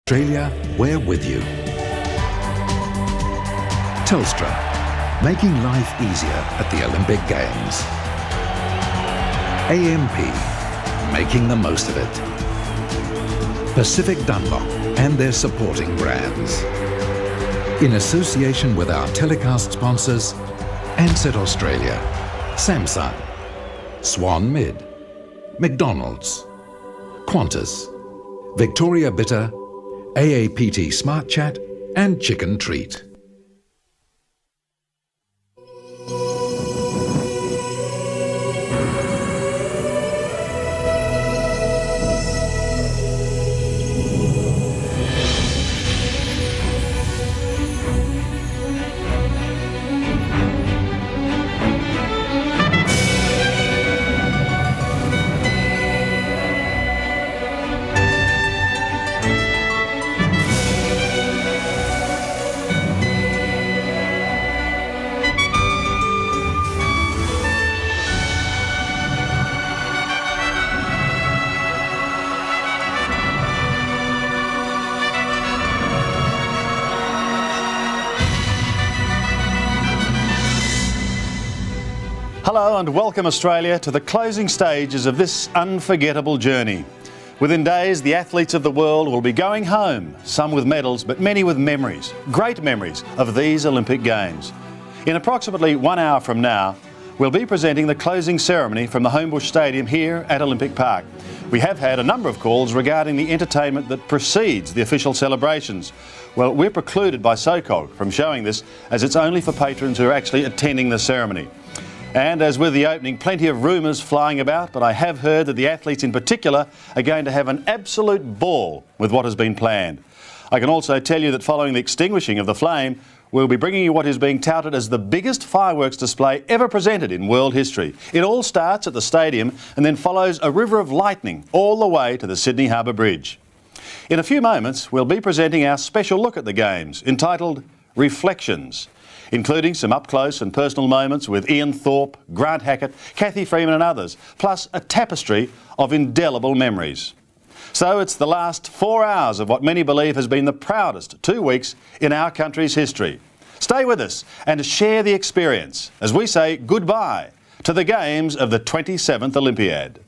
Australia, we're with you. Telstra, making life easier at the Olympic Games. AMP, making the most of it. Pacific Dunlop and their supporting brands. In association with our telecast sponsors, Ansett Australia, Samsung, Swan Mid, McDonald's, Qantas, Victoria Bitter, AAPT Smart Chat and Chicken Treat. Hello and welcome Australia to the closing stages of this unforgettable journey. Within days, the athletes of the world will be going home, some with medals, but many with memories, great memories of these Olympic Games. In approximately 1 hour from now, we'll be presenting the closing ceremony from the Homebush Stadium here at Olympic Park. We have had a number of calls regarding the entertainment that precedes the official celebrations. Well, we're precluded by SOCOG from showing this, as it's only for patrons who are actually attending the ceremony. And as with the opening, plenty of rumours flying about, but I have heard that the athletes in particular are going to have an absolute ball with what has been planned. I can also tell you that following the extinguishing of the flame, we'll be bringing you what is being touted as the biggest fireworks display ever presented in world history. It all starts at the stadium and then follows a river of lightning all the way to the Sydney Harbour Bridge. In a few moments, we'll be presenting our special look at the Games, entitled Reflections, including some up-close and personal moments with Ian Thorpe, Grant Hackett, Cathy Freeman and others, plus a tapestry of indelible memories. So it's the last 4 hours of what many believe has been the proudest 2 weeks in our country's history. Stay with us and share the experience as we say goodbye to the Games of the 27th Olympiad.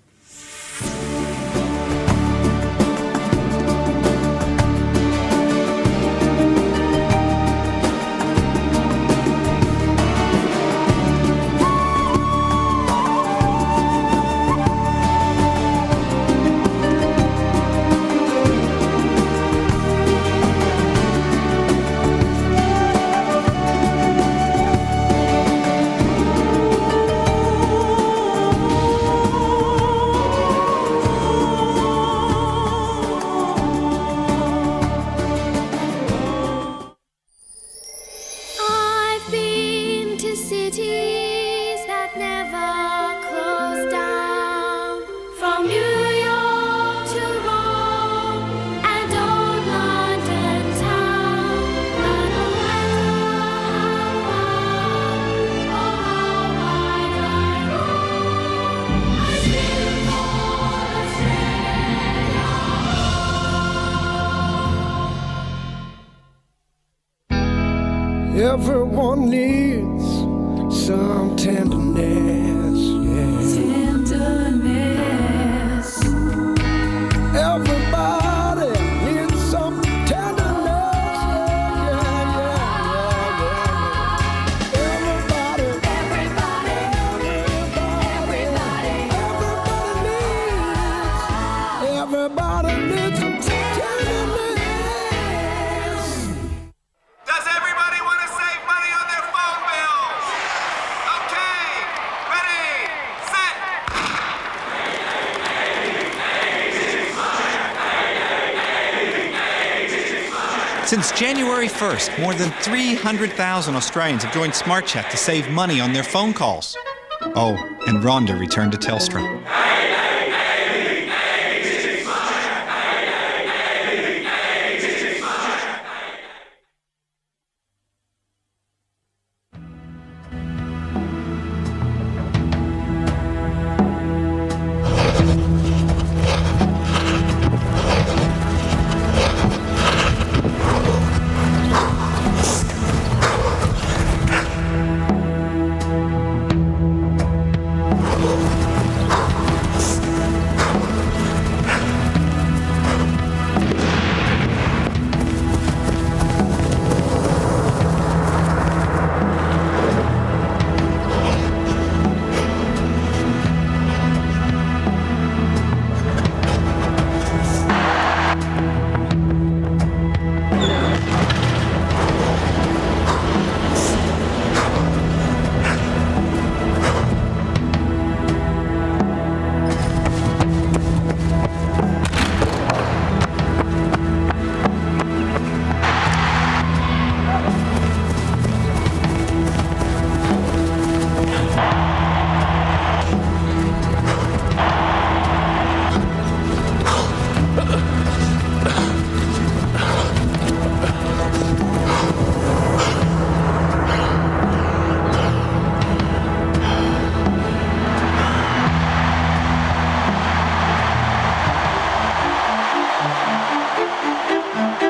Everyone needs some tenderness, yeah. Tenderness. Everybody needs some tenderness, Everybody needs some tenderness. Since January 1st, more than 300,000 Australians have joined SmartChat to save money on their phone calls. Oh, and Rhonda returned to Telstra.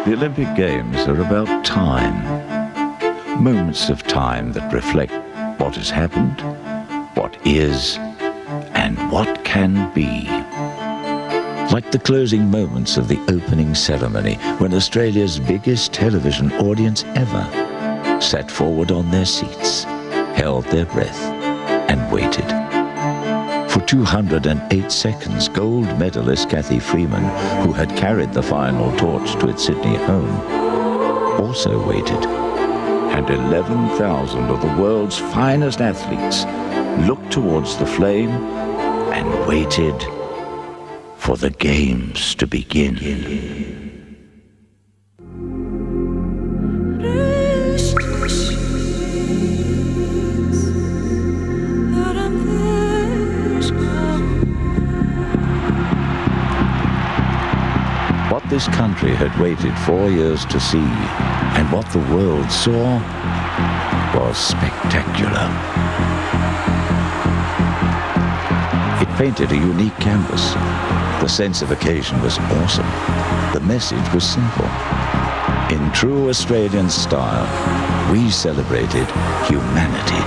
The Olympic Games are about time. Moments of time that reflect what has happened, what is, and what can be. Like the closing moments of the opening ceremony, when Australia's biggest television audience ever sat forward on their seats, held their breath, and waited. For 208 seconds, gold medalist Cathy Freeman, who had carried the final torch to its Sydney home, also waited. And 11,000 of the world's finest athletes looked towards the flame and waited for the games to begin. What this country had waited 4 years to see, and what the world saw, was spectacular. It painted a unique canvas. The sense of occasion was awesome. The message was simple. In true Australian style, we celebrated humanity.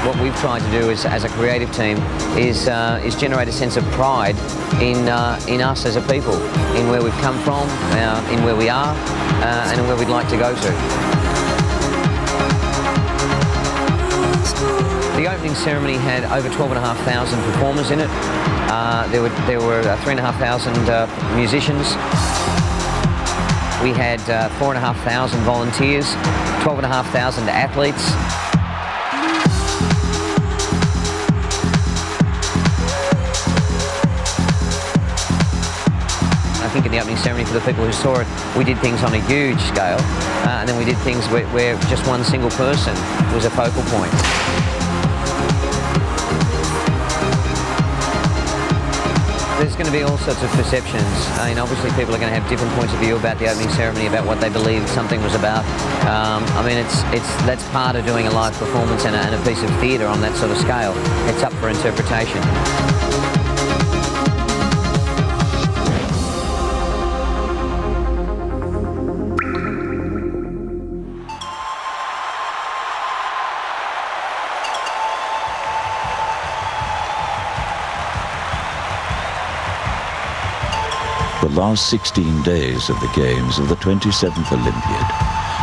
What we've tried to do as a creative team is generate a sense of pride in us as a people, in where we've come from, in where we are, and in where we'd like to go to. The opening ceremony had over 12,500 performers in it. There were 3,500 musicians. We had 4,500 volunteers, 12,500 athletes. I think in the opening ceremony, for the people who saw it, we did things on a huge scale, and then we did things where just one single person was a focal point. There's going to be all sorts of perceptions. I mean, obviously people are going to have different points of view about the opening ceremony, about what they believe something was about. I mean, that's part of doing a live performance and a piece of theatre on that sort of scale. It's up for interpretation. The last 16 days of the Games of the 27th Olympiad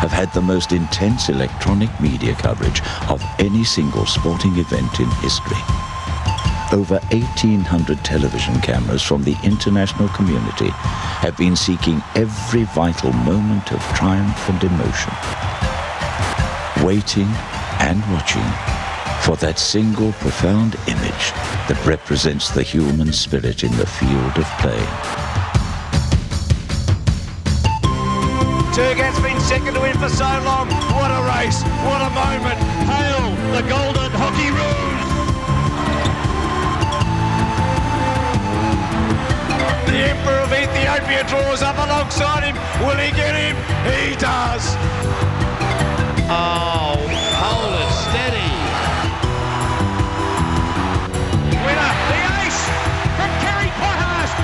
have had the most intense electronic media coverage of any single sporting event in history. Over 1,800 television cameras from the international community have been seeking every vital moment of triumph and emotion, waiting and watching for that single profound image that represents the human spirit in the field of play. Turgat's been second to him for so long. What a race, what a moment. Hail the golden hockey rose. The Emperor of Ethiopia draws up alongside him. Will he get him? He does. Oh, hold it steady. Winner, the ace from Kerry Pothurst.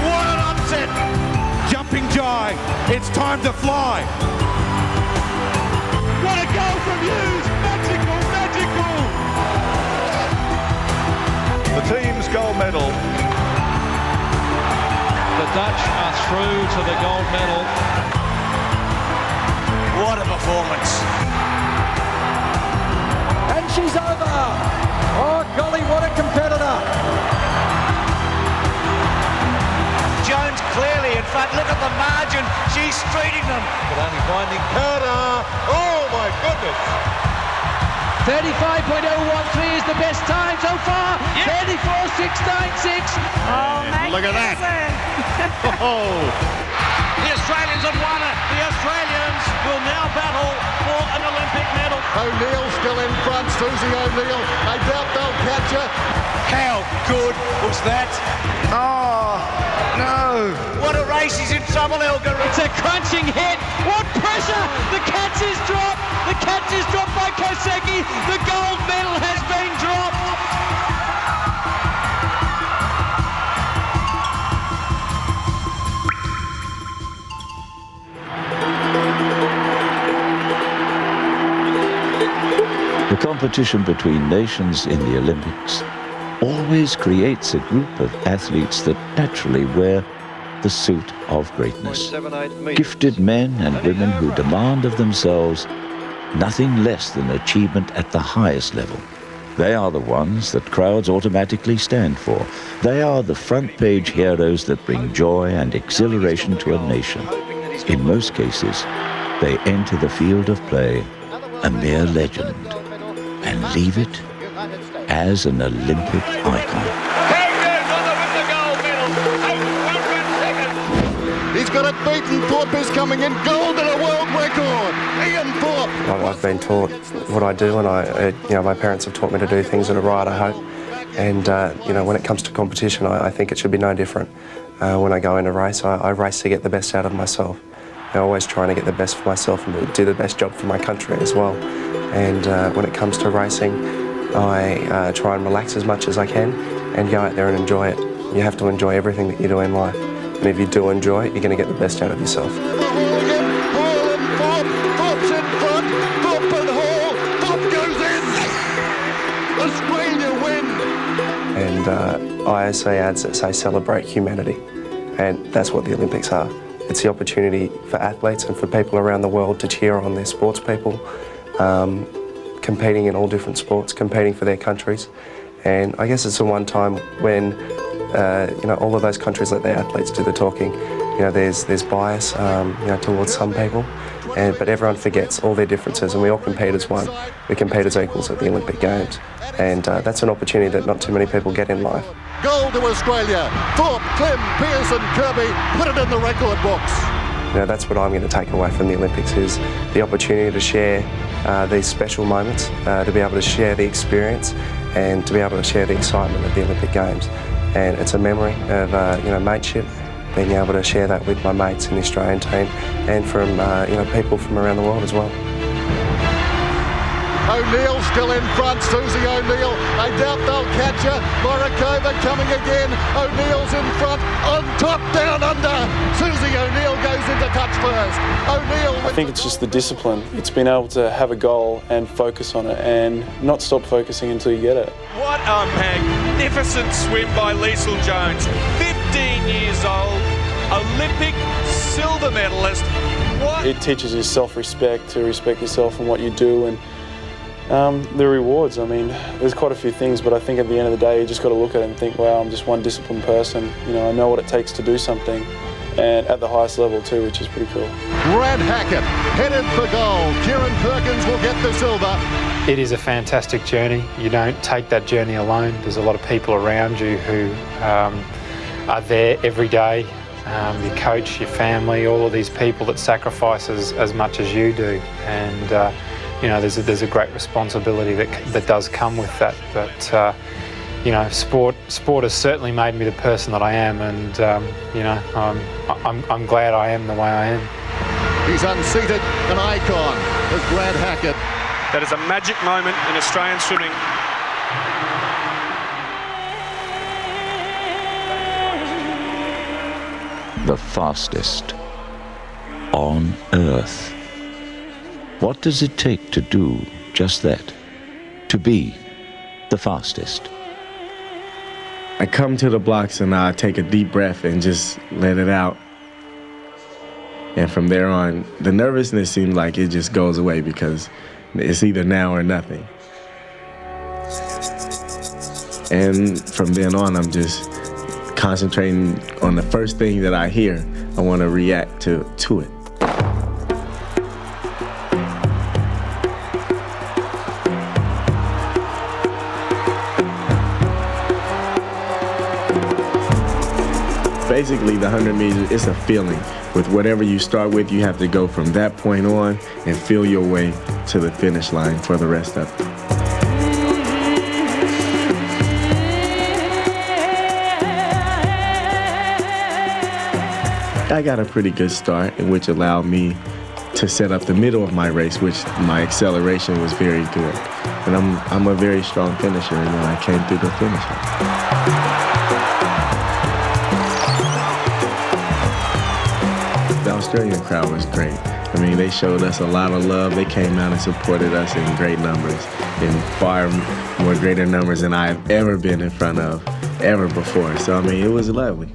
What an upset. Jumping jive. It's time to fly. What a goal from Hughes. Magical, magical. The team's gold medal. The Dutch are through to the gold medal. What a performance. And she's over. Oh, golly, what a competitor. Jones clearly in front. Look at the margin. She's streeting them. But only finding Carter. Oh my goodness. 35.013 is the best time so far. Yep. 34.696. Oh, Look at that. Oh. The Australians have won it. The Australians will now battle for an Olympic medal. O'Neill still in front. Susie O'Neill. I doubt they'll catch her. How good was that? Oh, No! What a race, he's in trouble, Elgar. It's a crunching hit. What pressure! The catch is dropped. The catch is dropped by Kosecki. The gold medal has been dropped. The competition between nations in the Olympics always creates a group of athletes that naturally wear the suit of greatness. Gifted men and women who demand of themselves nothing less than achievement at the highest level. They are the ones that crowds automatically stand for. They are the front-page heroes that bring joy and exhilaration to a nation. In most cases, they enter the field of play a mere legend and leave it as an Olympic icon. He's got it beaten. Thorpe is coming in. Gold and a world record. Ian Thorpe. I've been taught what I do, and my parents have taught me to do things that are right, I hope. And when it comes to competition, I think it should be no different. When I go in a race, I race to get the best out of myself. I'm always trying to get the best for myself and do the best job for my country as well. And when it comes to racing, I try and relax as much as I can and go out there and enjoy it. You have to enjoy everything that you do in life. And if you do enjoy it, you're going to get the best out of yourself. Thorpe's in front. Thorpe and Hall. Thorpe goes in. Australia win. And IOC ads that say celebrate humanity. And that's what the Olympics are. It's the opportunity for athletes and for people around the world to cheer on their sports people, competing in all different sports, competing for their countries. And I guess it's the one time when all of those countries let their athletes do the talking. There's bias towards some people, but everyone forgets all their differences, and we all compete as one. We compete as equals at the Olympic Games, and that's an opportunity that not too many people get in life. Gold to Australia. Thorpe, Klim, Pearson, Kirby, put it in the record books. That's what I'm going to take away from the Olympics, is the opportunity to share these special moments, to be able to share the experience and to be able to share the excitement of the Olympic Games. And it's a memory of mateship, being able to share that with my mates in the Australian team and from people from around the world as well. O'Neill still in front, Susie O'Neill. I doubt they'll catch her. Morikova coming again. O'Neill's in front, on top, down under. Susie O'Neill goes into touch first. O'Neill. I think it's just the discipline. It's been able to have a goal and focus on it and not stop focusing until you get it. What a magnificent swim by Liesl Jones. 15 years old, Olympic silver medalist. What? It teaches you self-respect, to respect yourself and what you do, and the rewards. I mean, there's quite a few things, but I think at the end of the day, you just got to look at it and think, wow, I'm just one disciplined person. I know what it takes to do something, and at the highest level too, which is pretty cool. Brad Hackett headed for gold. Kieran Perkins will get the silver. It is a fantastic journey. You don't take that journey alone. There's a lot of people around you who are there every day. Your coach, your family, all of these people that sacrifice as much as you do. And there's a great responsibility that does come with that. But sport has certainly made me the person that I am, and I'm glad I am the way I am. He's unseated an icon as Brad Hackett. That is a magic moment in Australian swimming. The fastest on Earth. What does it take to do just that? To be the fastest? I come to the blocks and I take a deep breath and just let it out. And from there on, the nervousness seems like it just goes away because it's either now or nothing. And from then on, I'm just concentrating on the first thing that I hear. I want to react to it. Basically, the 100 meters, it's a feeling. With whatever you start with, you have to go from that point on and feel your way to the finish line for the rest of it. I got a pretty good start, which allowed me to set up the middle of my race, which my acceleration was very good. And I'm a very strong finisher, and then I came through the finish line. The Australian crowd was great. I mean, they showed us a lot of love. They came out and supported us in great numbers, in far more greater numbers than I've ever been in front of, ever before. So, I mean, it was lovely.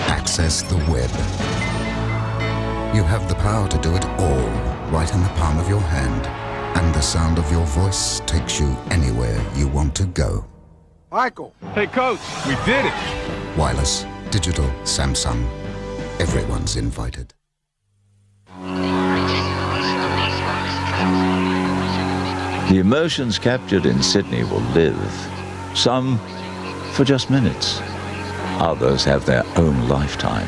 Access the web. You have the power to do it all right in the palm of your hand, and the sound of your voice takes you anywhere you want to go. Michael. Hey, Coach, we did it. Wireless, digital, Samsung. Everyone's invited. The emotions captured in Sydney will live, some for just minutes. Others have their own lifetime.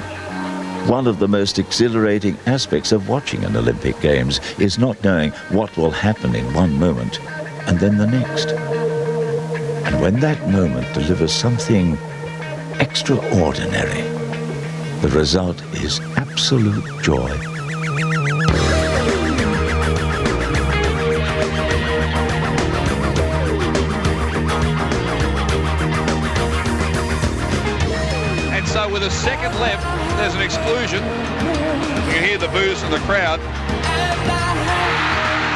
One of the most exhilarating aspects of watching an Olympic Games is not knowing what will happen in one moment and then the next. And when that moment delivers something extraordinary, the result is absolute joy. So with a second left, there's an exclusion. You can hear the boos from the crowd.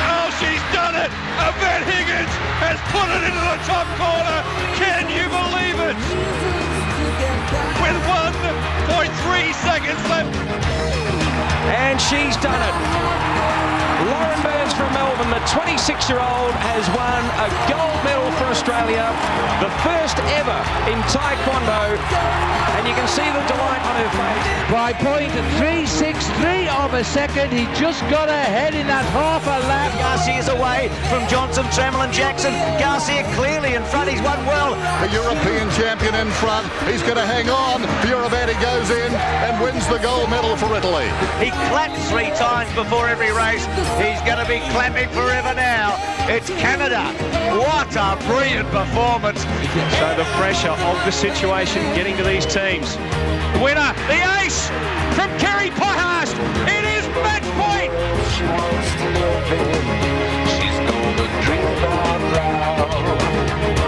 Oh, she's done it! Yvette Higgins has put it into the top corner. Can you believe it? With 1.3 seconds left. And she's done it. Lauren Burns from Melbourne, the 26-year-old, has won a gold medal for Australia, the first ever in Taekwondo, and you can see the delight on her face. By 0.363 of a second, he just got ahead in that half a lap. Garcia's away from Johnson, Trammell and Jackson. Garcia clearly in front, he's won well. The European champion in front, he's going to hang on. Fioravanti goes in and wins the gold medal for Italy. He clapped 3 times before every race. He's going to be clapping forever now. It's Canada. What a brilliant performance. So the pressure of the situation getting to these teams. The winner, the ace from Kerry Pothast. It is match point.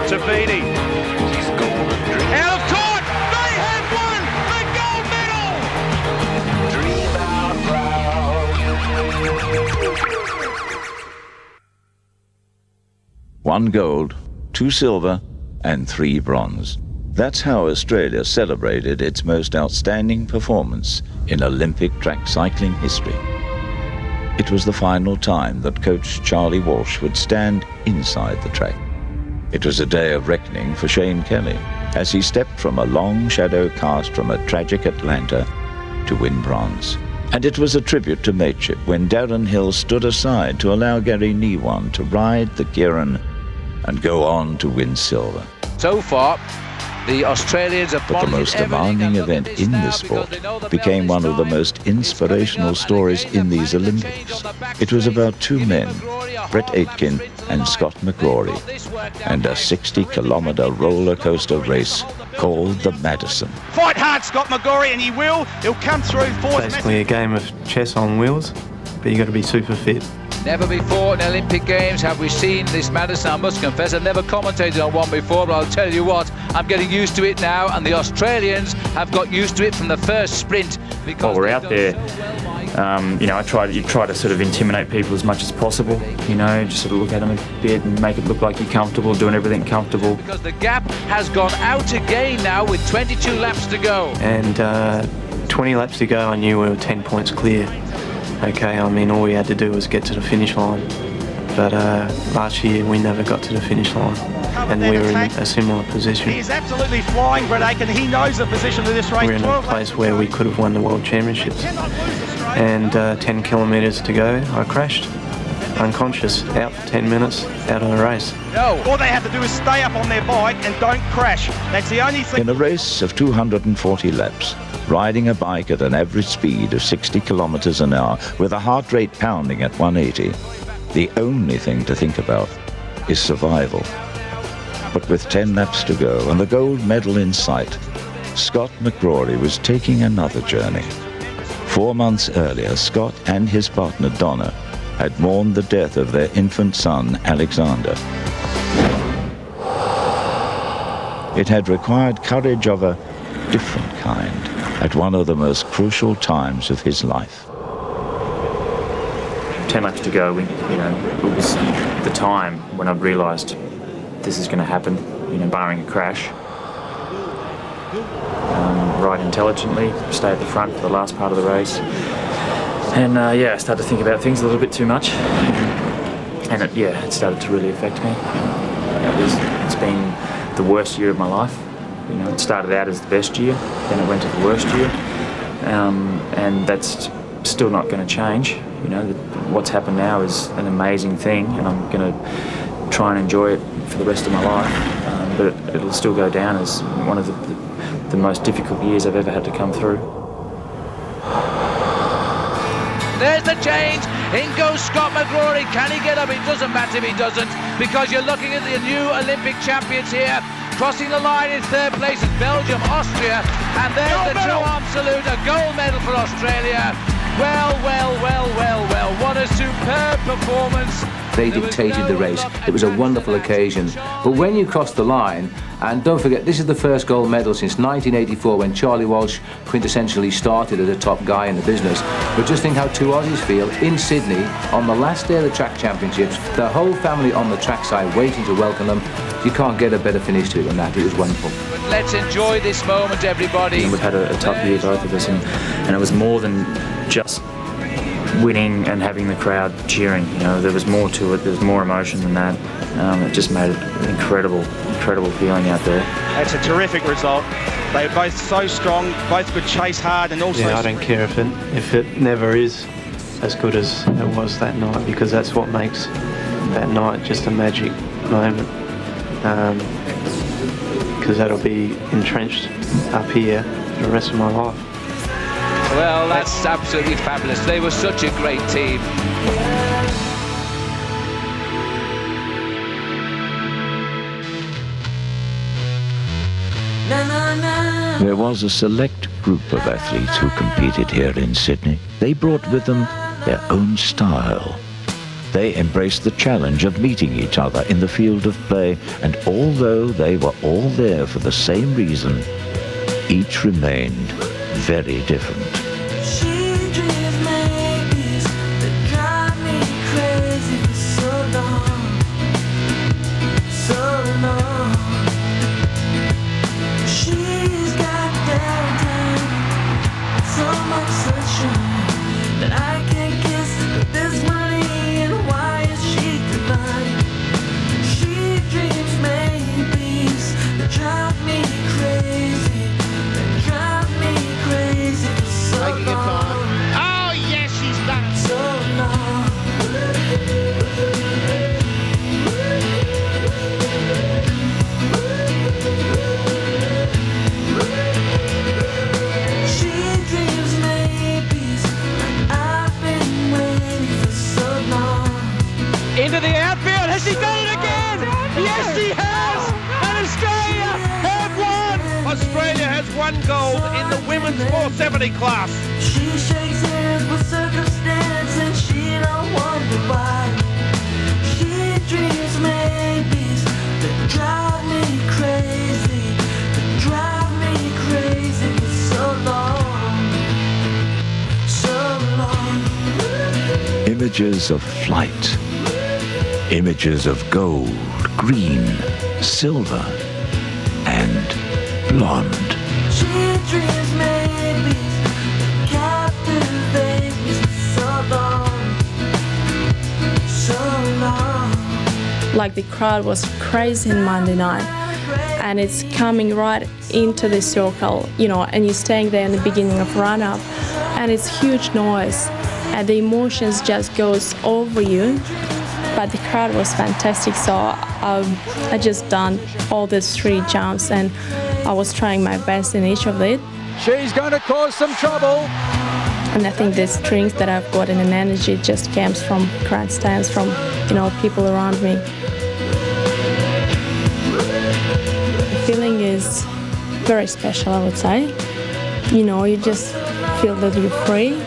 Tavini. Out of court. They have won the gold medal. 1 gold, 2 silver, and 3 bronze. That's how Australia celebrated its most outstanding performance in Olympic track cycling history. It was the final time that coach Charlie Walsh would stand inside the track. It was a day of reckoning for Shane Kelly as he stepped from a long shadow cast from a tragic Atlanta to win bronze. And it was a tribute to mateship when Darren Hill stood aside to allow Gary Niwan to ride the Kieran and go on to win silver. So far, the Australians have But the most demanding event in the sport became one of the most inspirational stories in these Olympics. It was about 2 men, Brett Aitken and Scott McCrory, and a 60-kilometre roller coaster race called the Madison. Fight hard, Scott McCrory, and he will. He'll come through. Basically a game of chess on wheels, but you got to be super fit. Never before in Olympic Games have we seen this Madison. I must confess, I've never commentated on one before, but I'll tell you what, I'm getting used to it now, and the Australians have got used to it from the first sprint. While we're out there, you know, you try to sort of intimidate people as much as possible, you know, just sort of look at them a bit and make it look like you're comfortable, doing everything comfortable. Because the gap has gone out again now with 22 laps to go. And 20 laps to go, I knew we were 10 points clear. Okay, I mean, all we had to do was get to the finish line. But last year, we never got to the finish line. And we were in a similar position. He's absolutely flying, Brett Aiken. He knows the position of this race. We're in a place where we could have won the World Championships. And 10 kilometres to go, I crashed. Unconscious, out for 10 minutes, out of the race. No. All they have to do is stay up on their bike and don't crash. That's the only thing. In a race of 240 laps, riding a bike at an average speed of 60 kilometers an hour with a heart rate pounding at 180, the only thing to think about is survival. But with 10 laps to go and the gold medal in sight, Scott McCrory was taking another journey. 4 months earlier, Scott and his partner Donna had mourned the death of their infant son, Alexander. It had required courage of a different kind at one of the most crucial times of his life. 10 laps to go, it was the time when I realised this is going to happen, you know, barring a crash. Ride intelligently, stay at the front for the last part of the race. And I started to think about things a little bit too much. And it started to really affect me. It's been the worst year of my life. You know, it started out as the best year, then it went to the worst year. And that's still not going to change. You know, what's happened now is an amazing thing, and I'm going to try and enjoy it for the rest of my life. But it'll still go down as one of the most difficult years I've ever had to come through. There's the change. In goes Scott McCrory. Can he get up? It doesn't matter if he doesn't, because you're looking at the new Olympic champions here. Crossing the line in third place is Belgium, Austria, and there's the two-arm salute, a gold medal for Australia. Well, what a superb performance. They dictated the race. It was a wonderful occasion. But when you cross the line, and don't forget, this is the first gold medal since 1984, when Charlie Walsh quintessentially started as a top guy in the business. But just think how two Aussies feel in Sydney on the last day of the track championships, the whole family on the trackside waiting to welcome them. You can't get a better finish to it than that. It was wonderful. But let's enjoy this moment, everybody. And we've had a tough year, both of us, and it was more than just winning and having the crowd cheering. You know, there was more to it. There was more emotion than that. It just made it an incredible feeling out there. It's a terrific result. They were both so strong, both could chase hard, and also. Yeah, I don't care if it never is as good as it was that night, because that's what makes that night just a magic moment. Because that'll be entrenched up here for the rest of my life. Well, that's absolutely fabulous. They were such a great team. There was a select group of athletes who competed here in Sydney. They brought with them their own style. They embraced the challenge of meeting each other in the field of play, and although they were all there for the same reason, each remained very different. Into the outfield, has he got one gold in the women's 470 class. She shakes hands with circumstance and she don't wonder why. She dreams maybes that drive me crazy, that drive me crazy for so long, so long. Images of flight, images of gold, green, silver, and blonde. She dreams maybes that captivate me so long. Like the crowd was crazy on Monday night, and it's coming right into the circle, and you're staying there in the beginning of run-up, and it's huge noise, and the emotions just goes over you. But the crowd was fantastic, so I just done all these 3 jumps, and I was trying my best in each of it. She's going to cause some trouble. And I think the strength that I've got and an energy just comes from grandstands, from people around me. The feeling is very special, I would say. You just feel that you're free.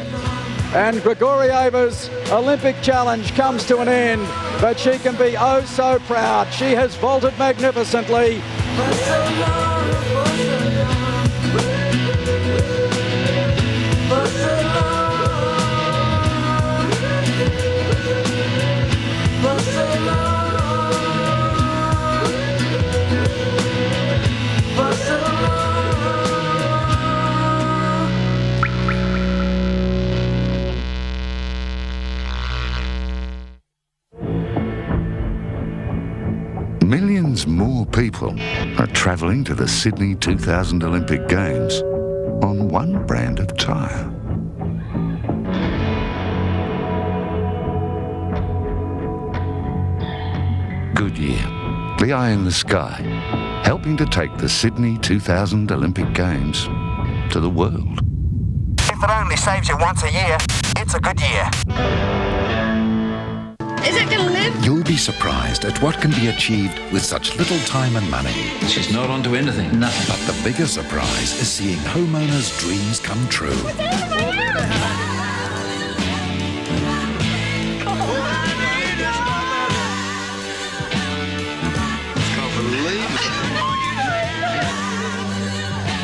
And Grigorieva's Olympic challenge comes to an end, but she can be oh so proud. She has vaulted magnificently. Millions more people are travelling to the Sydney 2000 Olympic Games on one brand of tyre. Goodyear, the eye in the sky, helping to take the Sydney 2000 Olympic Games to the world. If it only saves you once a year, it's a good year. Is it going to live? You'll be surprised at what can be achieved with such little time and money. She's not onto anything. Nothing. But the bigger surprise is seeing homeowners' dreams come true.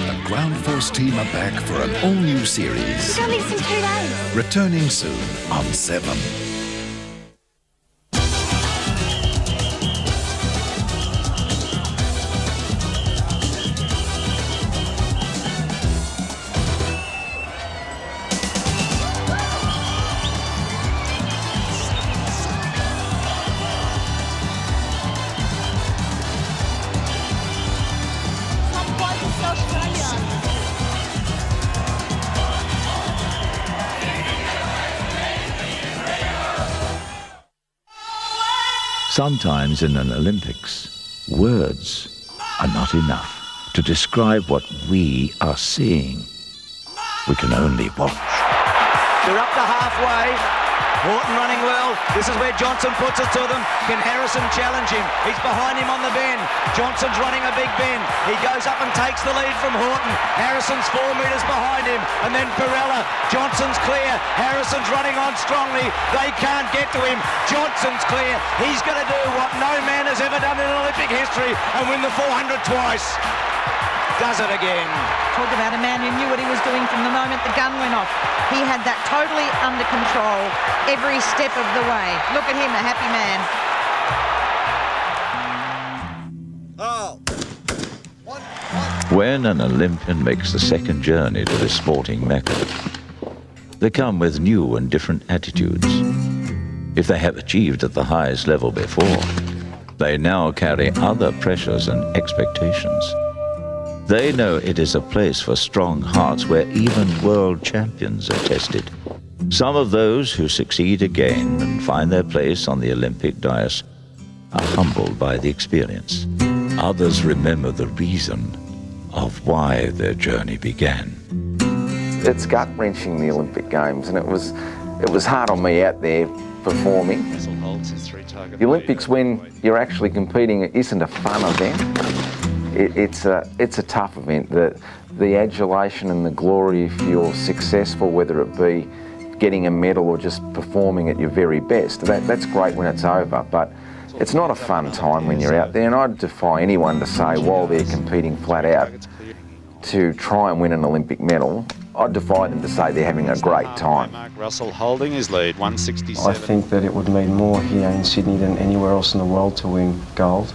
The Ground Force team are back for an all-new series. It's only been 2 days. Returning soon on 7. Sometimes in an Olympics, words are not enough to describe what we are seeing. We can only watch. They're up to halfway. Horton running well. This is where Johnson puts it to them. Can Harrison challenge him? He's behind him on the bend. Johnson's running a big bend. He goes up and takes the lead from Horton. Harrison's 4 metres behind him. And then Perella. Johnson's clear. Harrison's running on strongly. They can't get to him. Johnson's clear. He's going to do what no man has ever done in Olympic history and win the 400 twice. Does it again. Talk about a man who knew what he was doing from the moment the gun went off. He had that totally under control every step of the way. Look at him, a happy man. When an Olympian makes the second journey to this sporting mecca, they come with new and different attitudes. If they have achieved at the highest level before, they now carry other pressures and expectations. They know it is a place for strong hearts where even world champions are tested. Some of those who succeed again and find their place on the Olympic dais are humbled by the experience. Others remember the reason of why their journey began. It's gut-wrenching, the Olympic Games, and it was hard on me out there performing. The Olympics, when you're actually competing, it isn't a fun event. it's a tough event. The adulation and the glory if you're successful, whether it be getting a medal or just performing at your very best, that's great when it's over, but it's not a fun time when you're out there, and I'd defy anyone to say while they're competing flat out to try and win an Olympic medal, I'd defy them to say they're having a great time. Mark Russell holding his lead, 167. I think that it would mean more here in Sydney than anywhere else in the world to win gold.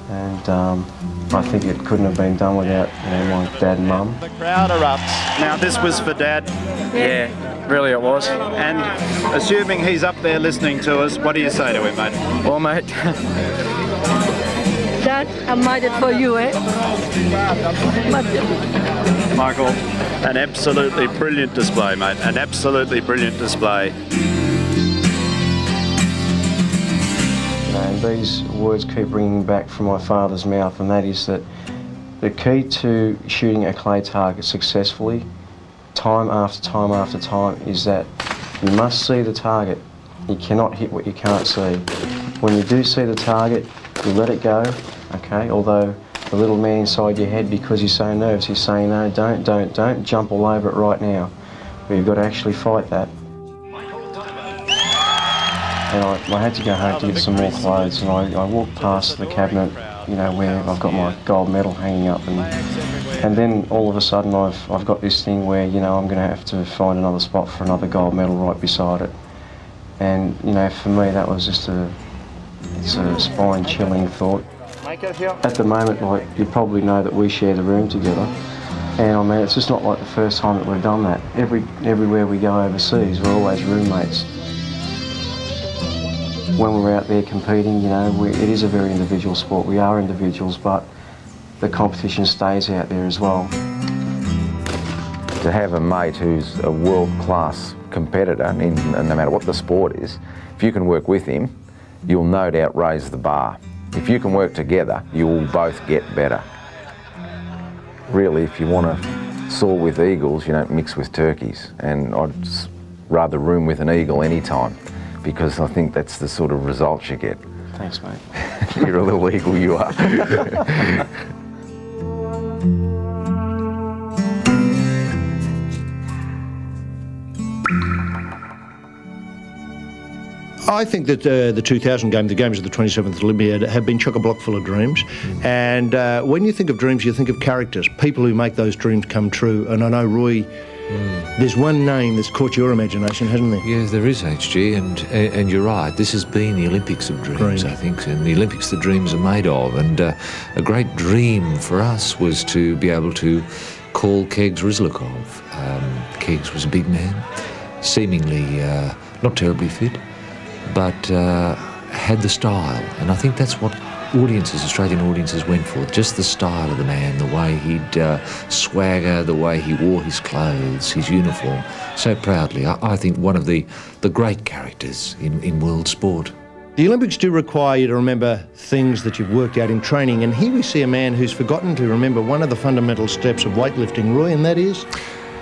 And I think it couldn't have been done without my dad and mum. The crowd erupts. Now this was for Dad. Yeah, really it was. And assuming he's up there listening to us, what do you say to him, mate? Well, mate, Dad, I made it for you, eh? Michael, an absolutely brilliant display, mate. An absolutely brilliant display. And these words keep ringing back from my father's mouth, and that is that the key to shooting a clay target successfully, time after time after time, is that you must see the target. You cannot hit what you can't see. When you do see the target, you let it go, okay? Although the little man inside your head, because he's so nervous, he's saying, no, don't jump all over it right now. But you've got to actually fight that. And I had to go home to get some more clothes, and I walked past the cabinet, where I've got my gold medal hanging up, and then all of a sudden I've got this thing where, I'm going to have to find another spot for another gold medal right beside it. And, for me that was just it's a spine-chilling thought. At the moment, you probably know that we share the room together, and it's just not like the first time that we've done that. Everywhere we go overseas, we're always roommates. When we're out there competing, it is a very individual sport. We are individuals, but the competition stays out there as well. To have a mate who's a world-class competitor, and no matter what the sport is, if you can work with him, you'll no doubt raise the bar. If you can work together, you will both get better. Really, if you want to soar with eagles, you don't mix with turkeys, and I'd rather room with an eagle any time, because I think that's the sort of results you get. Thanks, mate. You're a little eagle, you are. I think that the 2000 game, the games of the 27th Olympiad, have been chock-a-block full of dreams. And when you think of dreams, you think of characters, people who make those dreams come true. And I know, Roy, there's one name that's caught your imagination, hasn't there? Yes, there is, HG, and you're right. This has been the Olympics of dreams, I think, and the Olympics the dreams are made of. And a great dream for us was to be able to call Kegs Rizlikov. Kegs was a big man, seemingly not terribly fit, but had the style. And I think that's what Australian audiences went for, just the style of the man, the way he'd swagger, the way he wore his clothes, his uniform, so proudly. I think one of the great characters in world sport. The Olympics do require you to remember things that you've worked out in training, and here we see a man who's forgotten to remember one of the fundamental steps of weightlifting, Roy, and that is?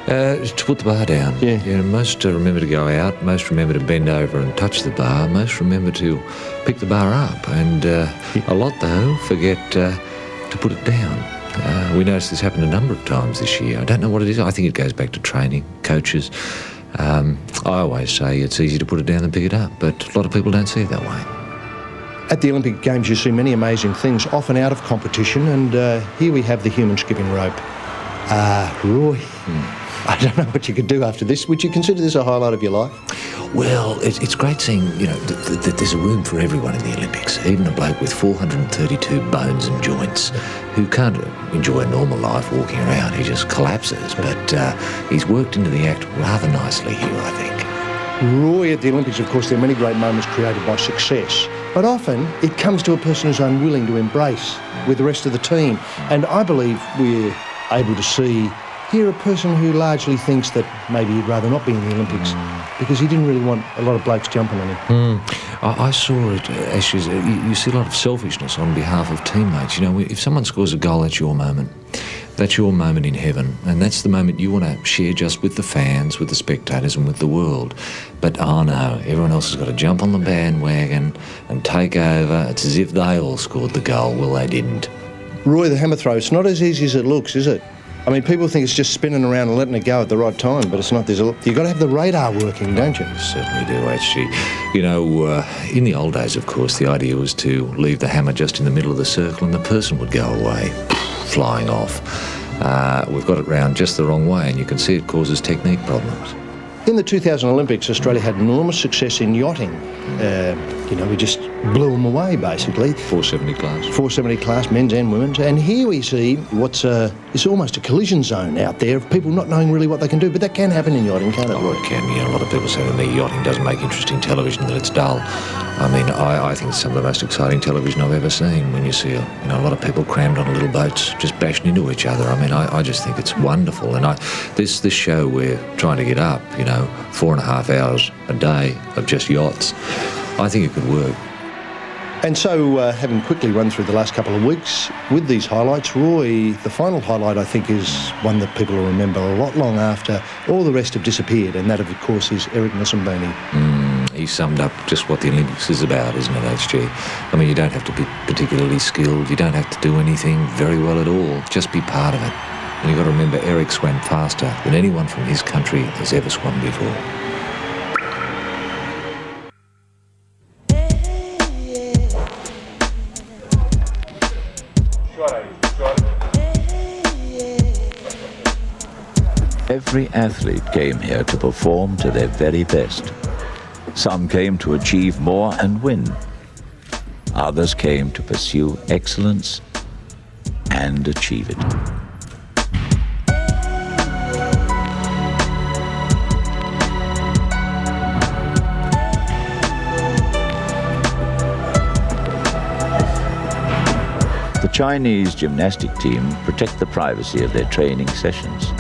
To put the bar down. Yeah. Most remember to go out, most remember to bend over and touch the bar, most remember to pick the bar up, and a lot, though, forget to put it down. We noticed this happened a number of times this year. I don't know what it is. I think it goes back to training, coaches. I always say it's easy to put it down than pick it up, but a lot of people don't see it that way. At the Olympic Games, you see many amazing things, often out of competition, and here we have the human skipping rope. Roy, I don't know what you could do after this. Would you consider this a highlight of your life? Well, it's great seeing, that there's a room for everyone in the Olympics, even a bloke with 432 bones and joints who can't enjoy a normal life walking around. He just collapses, but he's worked into the act rather nicely here, I think. Roy, at the Olympics, of course, there are many great moments created by success, but often it comes to a person who's unwilling to embrace with the rest of the team. And I believe we're able to see here a person who largely thinks that maybe he'd rather not be in the Olympics because he didn't really want a lot of blokes jumping on him. I saw it, Ashes, you see a lot of selfishness on behalf of teammates. If someone scores a goal, that's your moment. That's your moment in heaven, and that's the moment you want to share just with the fans, with the spectators and with the world. But no, everyone else has got to jump on the bandwagon and take over. It's as if they all scored the goal. Well, they didn't. Roy, the hammer throw, it's not as easy as it looks, is it? I mean, people think it's just spinning around and letting it go at the right time, but it's not. You've got to have the radar working, don't you? Certainly do, HG. You know, in the old days, of course, the idea was to leave the hammer just in the middle of the circle and the person would go away, flying off. We've got it round just the wrong way, and you can see it causes technique problems. In the 2000 Olympics, Australia had enormous success in yachting. We just blew them away, basically. 470 class. 470 class, men's and women's. And here we see it's almost a collision zone out there of people not knowing really what they can do. But that can happen in yachting, can't it, Roy? It can, yeah. A lot of people say to me, yachting doesn't make interesting television, that it's dull. I mean, I think it's some of the most exciting television I've ever seen when you see a lot of people crammed on little boats just bashing into each other. I mean, I just think it's wonderful. And this show we're trying to get up, 4.5 hours a day of just yachts, I think it could work. And so, having quickly run through the last couple of weeks with these highlights, Roy, the final highlight, I think, is one that people will remember a lot long after all the rest have disappeared, and that, of course, is Eric Nsembeni. He summed up just what the Olympics is about, isn't it, HG? I mean, you don't have to be particularly skilled, you don't have to do anything very well at all, just be part of it. And you've got to remember, Eric swam faster than anyone from his country has ever swum before. Every athlete came here to perform to their very best. Some came to achieve more and win. Others came to pursue excellence and achieve it. The Chinese gymnastic team protect the privacy of their training sessions.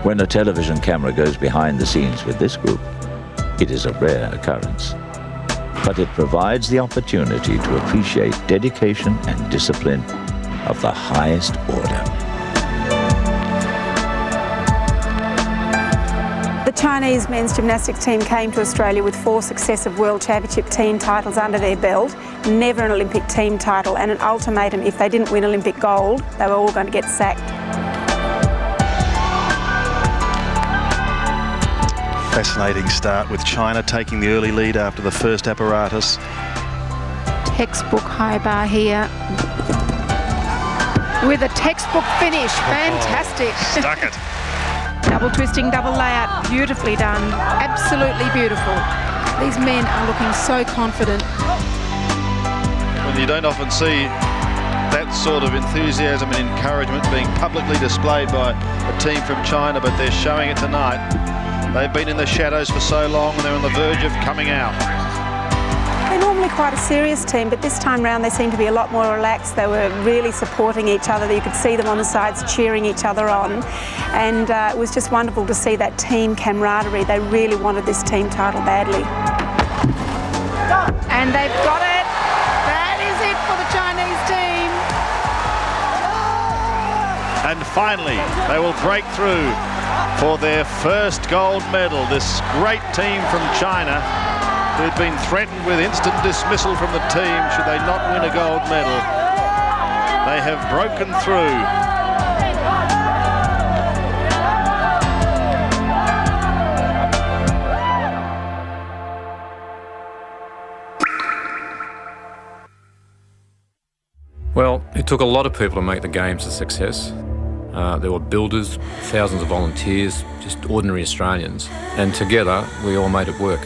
When a television camera goes behind the scenes with this group, it is a rare occurrence. But it provides the opportunity to appreciate dedication and discipline of the highest order. The Chinese men's gymnastics team came to Australia with 4 successive World Championship team titles under their belt, never an Olympic team title, and an ultimatum: if they didn't win Olympic gold, they were all going to get sacked. Fascinating start with China taking the early lead after the first apparatus. Textbook high bar here with a textbook finish. Fantastic. Stuck it. Double twisting, double layout, beautifully done, absolutely beautiful. These men are looking so confident. Well, you don't often see that sort of enthusiasm and encouragement being publicly displayed by a team from China, but they're showing it tonight. They've been in the shadows for so long and they're on the verge of coming out. They're normally quite a serious team, but this time round they seem to be a lot more relaxed. They were really supporting each other. You could see them on the sides cheering each other on. And it was just wonderful to see that team camaraderie. They really wanted this team title badly. And they've got it. That is it for the Chinese team. And finally, they will break through for their first gold medal. This great team from China, who'd been threatened with instant dismissal from the team should they not win a gold medal. They have broken through. Well, it took a lot of people to make the Games a success. There were builders, thousands of volunteers, just ordinary Australians, and together we all made it work.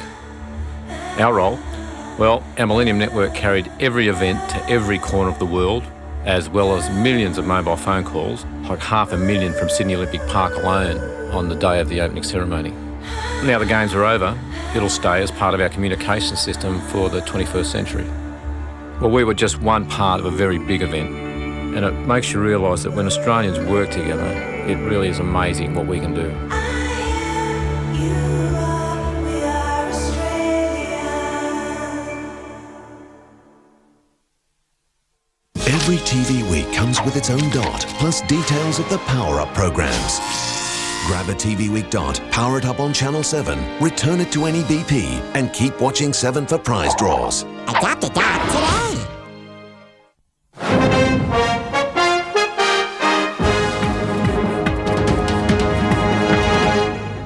Our role? Well, our Millennium Network carried every event to every corner of the world, as well as millions of mobile phone calls, like 500,000 from Sydney Olympic Park alone on the day of the opening ceremony. Now the Games are over, it'll stay as part of our communication system for the 21st century. Well, we were just one part of a very big event, and it makes you realise that when Australians work together, it really is amazing what we can do. Every TV week comes with its own dot, plus details of the Power Up programs. Grab a TV Week dot, power it up on Channel 7, return it to any BP, and keep watching 7 for prize draws. I got the dot today.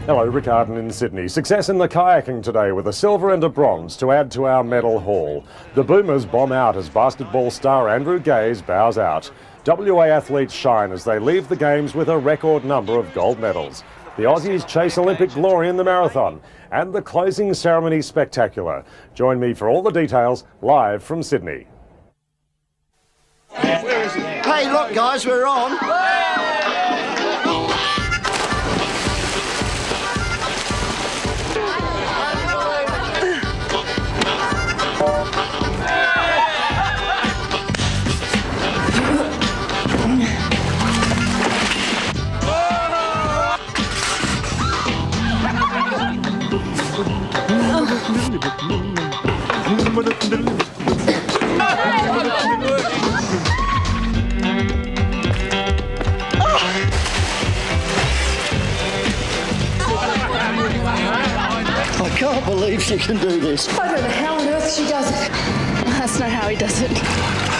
Hello, Rick Arden in Sydney. Success in the kayaking today with a silver and a bronze to add to our medal haul. The Boomers bomb out as basketball star Andrew Gaze bows out. WA athletes shine as they leave the Games with a record number of gold medals. The Aussies chase Olympic glory in the marathon and the closing ceremony spectacular. Join me for all the details live from Sydney. Hey, look guys, we're on. I can't believe she can do this. I don't know how on earth she does it. That's not how he does it. I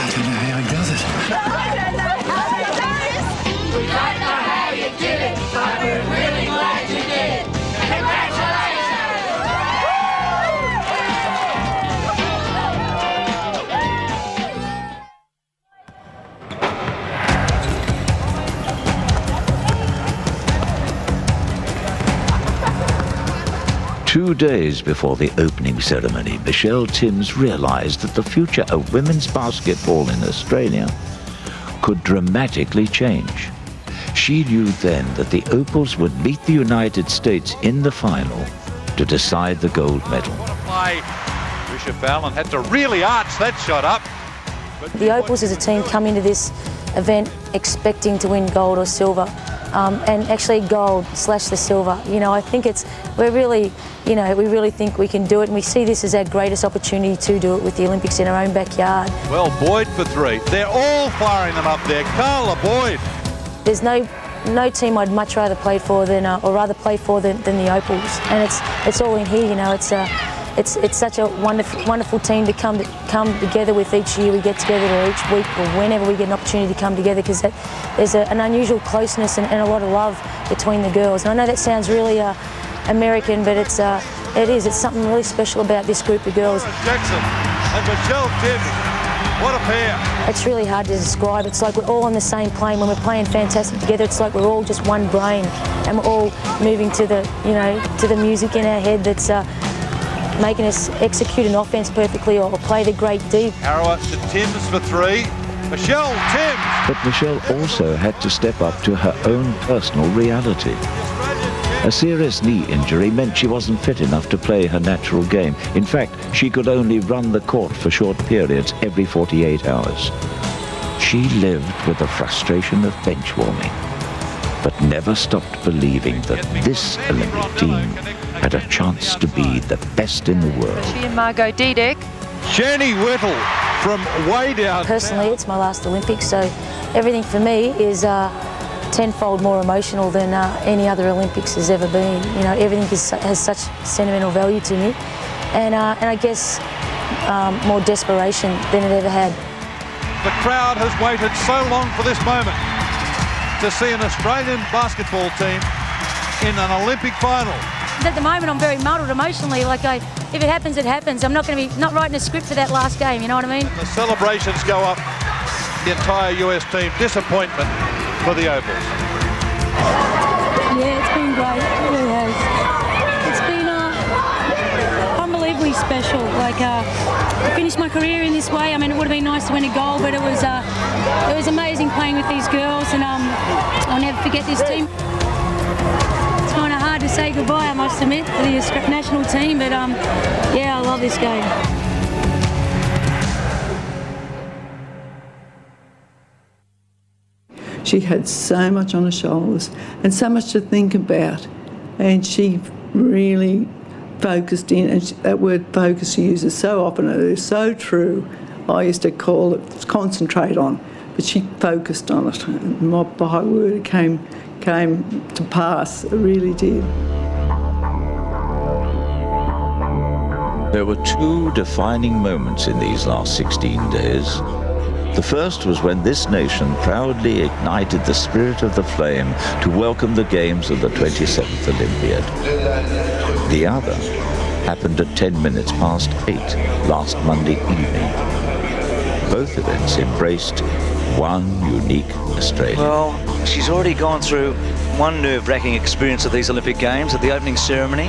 don't know how he does it. I don't know how he does it. We don't know how you did it, but we're really glad you did. Congratulations! 2 days before the opening ceremony, Michelle Timms realised that the future of women's basketball in Australia could dramatically change. She knew then that the Opals would meet the United States in the final to decide the gold medal. Play. Bishop Fallon had to really arch that shot up. The Opals as a team come into this event expecting to win gold or silver. And actually gold / the silver. You know, I think we really think we can do it, and we see this as our greatest opportunity to do it with the Olympics in our own backyard. Well, Boyd for three. They're all firing them up there. Carla Boyd. There's no team I'd much rather play for than the Opals, and it's all in here. You know, it's such a wonderful team to come together with each year we get together, or each week, or whenever we get an opportunity to come together, because there's an unusual closeness and a lot of love between the girls. And I know that sounds really American, but it is. It's something really special about this group of girls. Jackson and Michelle Timms. What a pair. It's really hard to describe. It's like we're all on the same plane. When we're playing fantastic together, it's like we're all just one brain, and we're all moving to the music in our head that's making us execute an offense perfectly or play the great deep. Harrower to Timms for three. Michelle Timms. But Michelle also had to step up to her own personal reality. A serious knee injury meant she wasn't fit enough to play her natural game. In fact, she could only run the court for short periods every 48 hours. She lived with the frustration of bench warming, but never stopped believing that this Olympic team had a chance to be the best in the world. She and Margot Didek. Jenny Whittle from way down. Personally, it's my last Olympics, so everything for me is tenfold more emotional than any other Olympics has ever been. You know, everything has such sentimental value to me, and I guess more desperation than it ever had. The crowd has waited so long for this moment to see an Australian basketball team in an Olympic final. At the moment, I'm very muddled emotionally. If it happens, it happens. I'm not going to be writing a script for that last game. You know what I mean? The celebrations go up. The entire US team disappointment for the Opals. Yeah, it's been great. It really has. It's been unbelievably special. I finished my career in this way. I mean, it would have been nice to win a gold, but it was amazing playing with these girls, and I'll never forget this team. It's kind of hard to say goodbye, I must admit, to the national team, but yeah, I love this game. She had so much on her shoulders and so much to think about, and she really focused in, and that word focus she uses so often, it is so true. I used to call it concentrate on, but she focused on it, and my by word came to pass, it really did. There were two defining moments in these last 16 days. The first was when this nation proudly ignited the spirit of the flame to welcome the games of the 27th Olympiad. The other happened at 10 minutes past 8 last Monday evening. Both events embraced one unique Australian. Well, she's already gone through one nerve-wracking experience at these Olympic Games at the opening ceremony.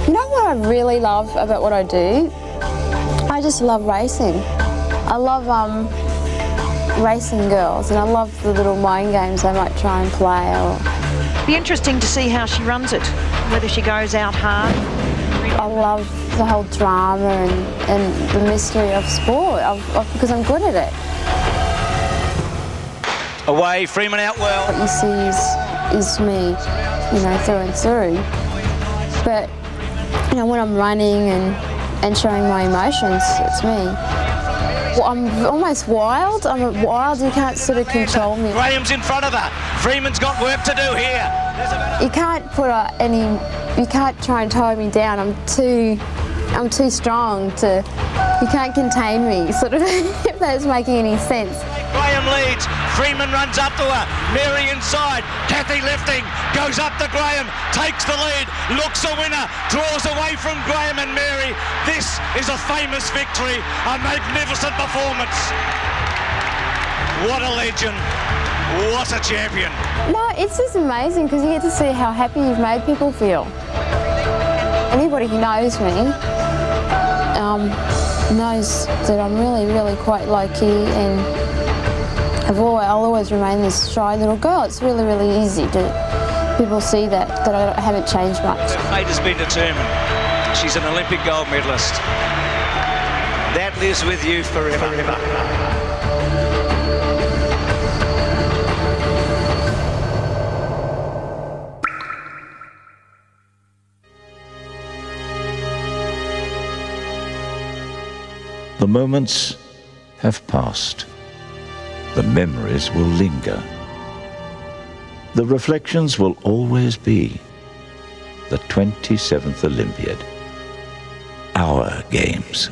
You know what I really love about what I do? I just love racing. I love racing girls, and I love the little mind games they might try and play. Be interesting to see how she runs it, whether she goes out hard. I love the whole drama and the mystery of sport because I'm good at it. Away, Freeman out well. What you see is me, you know, through and through. But, you know, when I'm running and showing my emotions, it's me. Well, I'm almost wild. I'm wild. You can't sort of control me. Graham's in front of her. Freeman's got work to do here. You can't put you can't try and tie me down. I'm too strong to. You can't contain me. Sort of, if that's making any sense. Graham leads. Freeman runs up to her. Mary inside. Kathy lifting. Goes up to Graham. Takes the lead. Looks a winner. Draws away from Graham and Mary. This is a famous victory. A magnificent performance. What a legend. What a champion. No, it's just amazing because you get to see how happy you've made people feel. Anybody who knows me knows that I'm really, really quite low-key, and I'll always remain this shy little girl. It's really, really easy to people see that I haven't changed much. Her fate has been determined. She's an Olympic gold medalist. That lives with you forever. The moments have passed. The memories will linger. The reflections will always be the 27th Olympiad, our games.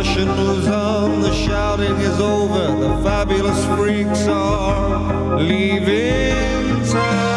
procession moves on, the shouting is over, the fabulous freaks are leaving town.